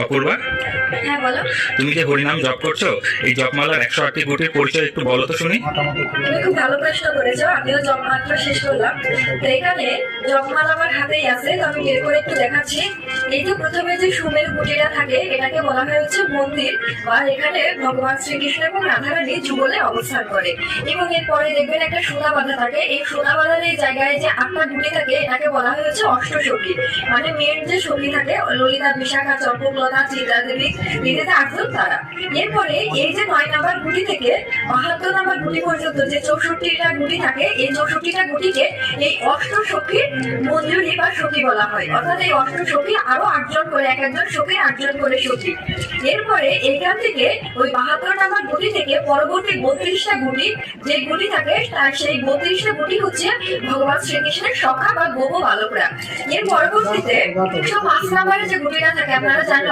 অপূর্বা, হ্যাঁ বলো। তুমি যে হরিনাম জপ করছো, এই জপমালার 108টি গুটির পরিচয় একটু বলো তো শুনি। তুমি খুব ভালো প্রশ্ন করেছো, আমিও জব মাত্র শেষ করলাম। তো এখানে জপমালা আমার হাতেই আছে, তো আমি বের করে একটু দেখাচ্ছি। এই যে প্রথমে যে সুমের গুটিটা থাকে, এটাকে বলা হয় হচ্ছে মন্দির, বা এখানে ভগবান শ্রীকৃষ্ণ এবং রাধারানী যুগলে অবস্থান করে। এবং এরপরে দেখবেন একটা সোনা বাঁধা থাকে, এই সোনা বাঁধার এই জায়গায় যে 8টা গুটি থাকে, এটাকে বলা হয় হচ্ছে অষ্টসখী। মানে মেন যে সখী থাকে, ললিতা, বিশাখা, চম্পকলতা, চিত্রা দেবী, দিদিতে 8জন তারা। এরপরে এই যে 9 নাম্বার গুটি থেকে 72 নাম্বার গুটি পর্যন্ত যে 64টা গুটি থাকে, এই 64টা গুটিকে এই অষ্টসখীর মঞ্জুরি বা সখী বলা হয়। অর্থাৎ এই অষ্টসখী আরো 8জন করে, এক একজন সখী 8জন করে সখী। এরপরে এইখান থেকে ওই 72 নাম্বার গুটি থেকে পরবর্তী 32টা গুটি যে গুটি থাকে, তার সেই 32টা গুটি হচ্ছে ভগবান শ্রীকৃষ্ণের সখা বা গোপ বালকরা। এর পরবর্তীতে 105 নাম্বারের যে গুটিটা থাকে, আপনারা জানেন